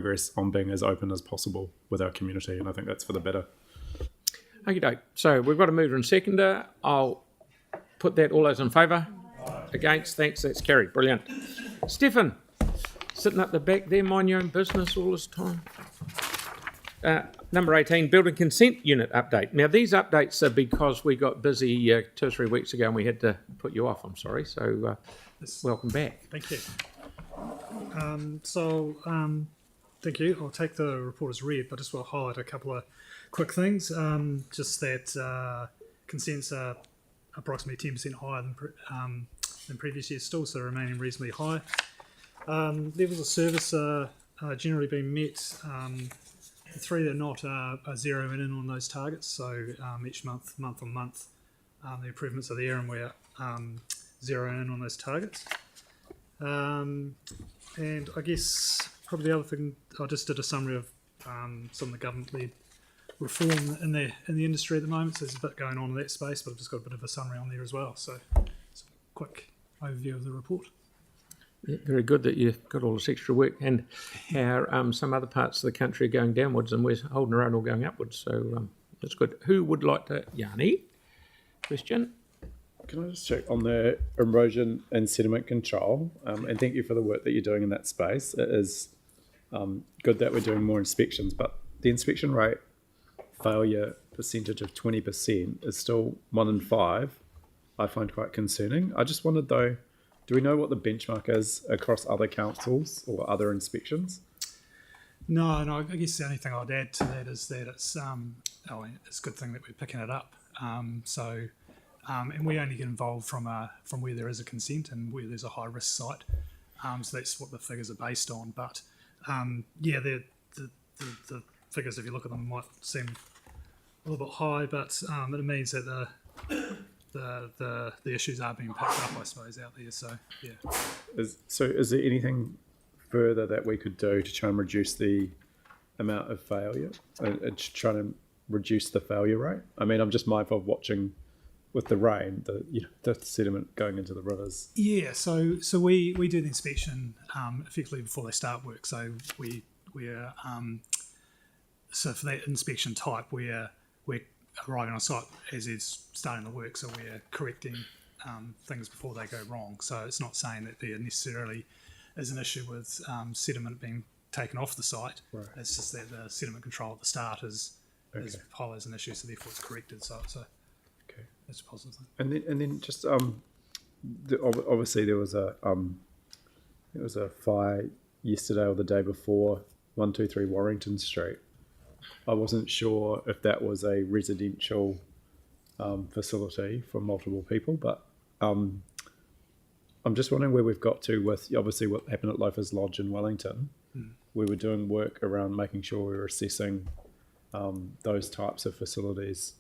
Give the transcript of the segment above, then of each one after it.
progress on being as open as possible with our community, and I think that's for the better. Okey-doke. So we've got a mover and seconder. I'll put that. All those in favour? Against? Thanks. That's carried. Brilliant. Stephen, sitting up the back there, mind your own business all this time. Number 18, building consent unit update. Now, these updates are because we got busy 2 or 3 weeks ago and we had to put you off, I'm sorry. So welcome back. Thank you. Thank you. I'll take the report as read, but just want to highlight a couple of quick things. Just that consents are approximately 10% higher than previous years still, so remaining reasonably high. Levels of service are generally being met. The 3 that are not are zeroing in on those targets, so each month on month, the improvements are there and we're zeroing in on those targets. And I guess probably the other thing, I just did a summary of some of the government-led reform in the industry at the moment, so there's a bit going on in that space, but I've just got a bit of a summary on there as well, so it's a quick overview of the report. Yeah, very good that you've got all this extra work. And how some other parts of the country are going downwards and we're holding our own or going upwards, so that's good. Who would like to... Yanni? Question? Can I just check on the erosion and sediment control? And thank you for the work that you're doing in that space. It is good that we're doing more inspections, but the inspection rate failure percentage of 20% is still 1 in 5. I find quite concerning. I just wondered though, do we know what the benchmark is across other councils or other inspections? No, I guess the only thing I'd add to that is that it's a good thing that we're picking it up. And we only get involved from where there is a consent and where there's a high risk site. So that's what the figures are based on. But the figures, if you look at them, might seem a little bit high, but it means that the issues are being picked up, I suppose, out there. So yeah. Is there anything further that we could do to try and reduce the amount of failure and try to reduce the failure rate? I mean, I'm just mindful of watching with the rain, the sediment going into the rivers. Yeah, so we do the inspection effectively before they start work. So we're so for that inspection type, we're arriving on site as is starting the work. So we're correcting things before they go wrong. So it's not saying that there necessarily is an issue with sediment being taken off the site. Right. It's just that the sediment control at the start is highlights an issue, so therefore it's corrected. So okay, that's a positive thing. And then just obviously there was a fire yesterday or the day before, 123 Warrington Street. I wasn't sure if that was a residential facility for multiple people, but I'm just wondering where we've got to with obviously what happened at Loafers Lodge in Wellington. We were doing work around making sure we were assessing those types of facilities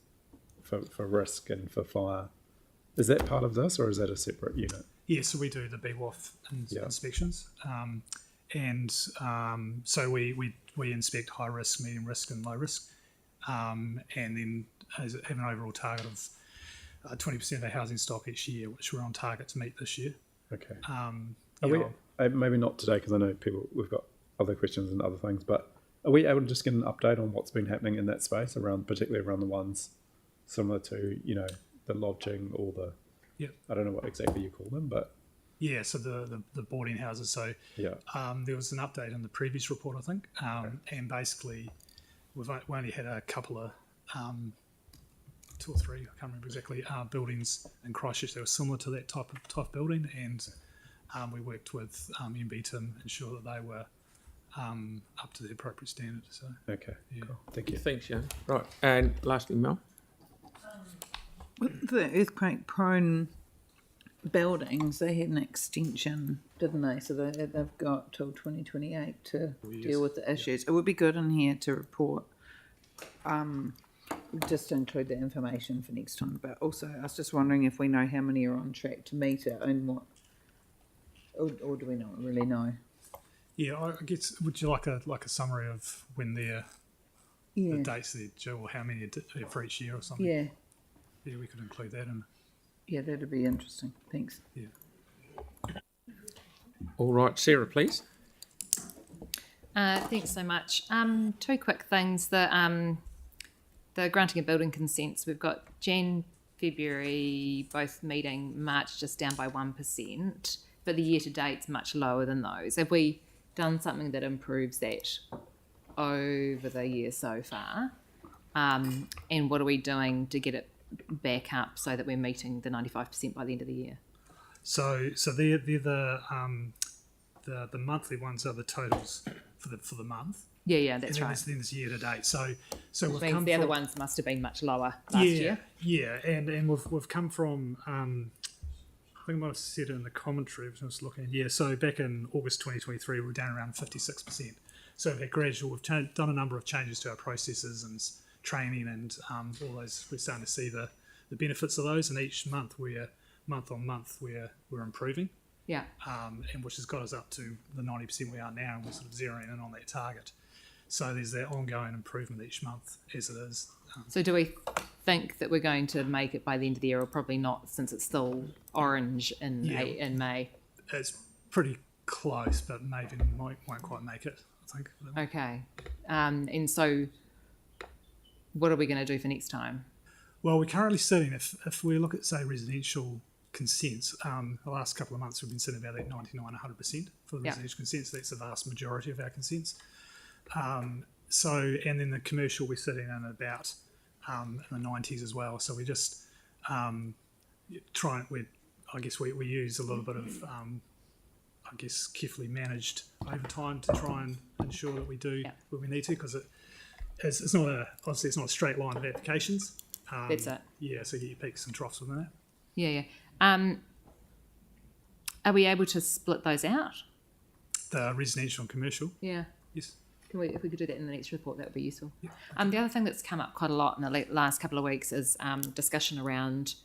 for risk and for fire. Is that part of this, or is that a separate unit? Yeah, so we do the BWOF inspections. So we inspect high risk, medium risk and low risk, and then have an overall target of 20% of our housing stock each year, which we're on target to meet this year. Okay. Maybe not today because I know we've got other questions and other things, but are we able to just get an update on what's been happening in that space, particularly around the ones similar to the lodging or the I don't know what exactly you call them, but yeah, so the boarding houses. So there was an update in the previous report, I think, and basically we only had a couple of 2 or 3, I can't remember exactly, buildings in Christchurch that were similar to that type of building, and we worked with MB to ensure that they were up to the appropriate standard. So okay, cool. Thank you. Thanks, Jan. Right, and lastly, Mel. With the earthquake-prone buildings, they had an extension, didn't they? So they've got till 2028 to deal with the issues. It would be good in here to report, just to include the information for next time. But also, I was just wondering if we know how many are on track to meet it and what, or do we not really know? Yeah, I guess. Would you like a summary of when the dates they're due, or how many for each year or something? Yeah. Yeah, we could include that in. Yeah, that'd be interesting. Thanks. Yeah. All right, Sarah, please. Thanks so much. Two quick things. The granting of building consents, we've got Jan, February both meeting, March just down by 1%, but the year to date's much lower than those. Have we done something that improves that over the year so far? And what are we doing to get it back up so that we're meeting the 95% by the end of the year? So they're the monthly ones are the totals for the month. Yeah, that's And right. then there's year to date. So Which we've means come the other from, ones must have been much lower last year. Yeah, and we've come from I think I might have said it in the commentary, which I was looking at. Yeah, so back in August 2023, we were down around 56%. So we've done a number of changes to our processes and training and all those. We're starting to see the benefits of those, and each month month on month we're improving. Yeah. And which has got us up to the 90% we are now, and we're sort of zeroing in on that target. So there's that ongoing improvement each month as it is. So do we think that we're going to make it by the end of the year, or probably not, since it's still orange in May? It's pretty close, but maybe won't quite make it, I think. Okay. And so what are we going to do for next time? Well, we're currently sitting, if we look at, say, residential consents, the last couple of months we've been sitting about at 99, 100% for the residential consents. That's the vast majority of our consents. And then the commercial we're sitting in about in the 90s as well. So we just we use a little bit of carefully managed overtime to try and ensure that we do what we need to, because it's not a straight line of applications. That's it. Yeah, so you get your peaks and troughs within that. Yeah. Are we able to split those out? The residential and commercial, Yeah. yes. If we could do that in the next report, that would be useful. The other thing that's come up quite a lot in the last couple of weeks is discussion around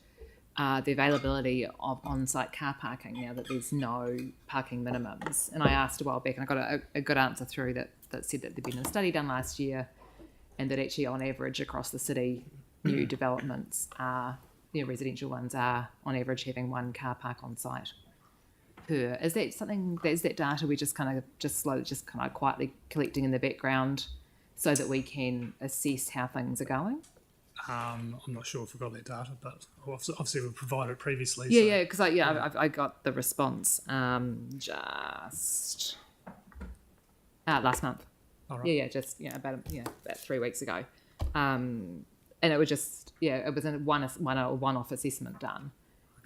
the availability of on-site car parking now that there's no parking minimums. And I asked a while back, and I got a good answer through that said that there'd been a study done last year, and that actually on average across the city, new developments are, residential ones are on average having one car park on site per. Is that data we just kind of quietly collecting in the background so that we can assess how things are going? I'm not sure if we've got that data, but obviously we've provided it previously. Yeah, because I got the response just last month. All right. Yeah, just about 3 weeks ago, and it was just it was a one-off assessment done,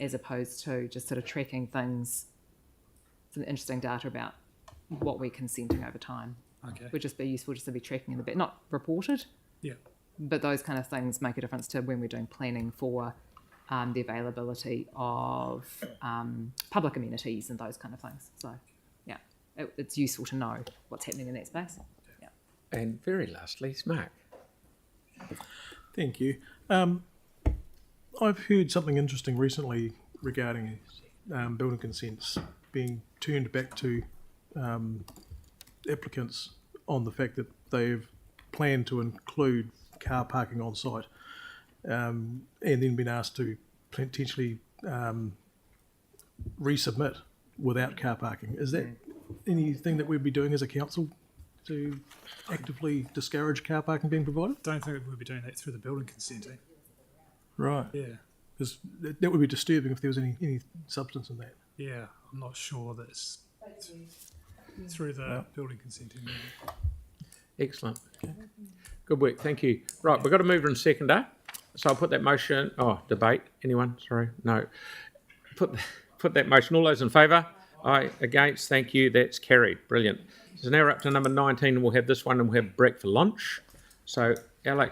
as opposed to just sort of tracking things. Some interesting data about what we're consenting over time. Okay. Would just be useful just to be tracking in the bit, not reported. Yeah. But those kind of things make a difference to when we're doing planning for the availability of public amenities and those kind of things. So, it's useful to know what's happening in that space. Yeah. And very lastly, Mark. Thank you. I've heard something interesting recently regarding building consents being turned back to applicants on the fact that they've planned to include car parking on site, and then been asked to potentially resubmit without car parking. Is that anything that we'd be doing as a council to actively discourage car parking being provided? Don't think we'll be doing that through the building consenting. Right. Yeah. Because that would be disturbing if there was any substance in that. Yeah, I'm not sure that it's through the building consenting. Excellent. Good work. Thank you. Right, we've got a mover and seconder. So I'll put that motion. Debate. Anyone? Sorry. No. Put that motion. All those in favour? Aye. Against? Thank you. That's carried. Brilliant. So now we're up to number 19, and we'll have this one, and we'll have break for lunch. So, Alec,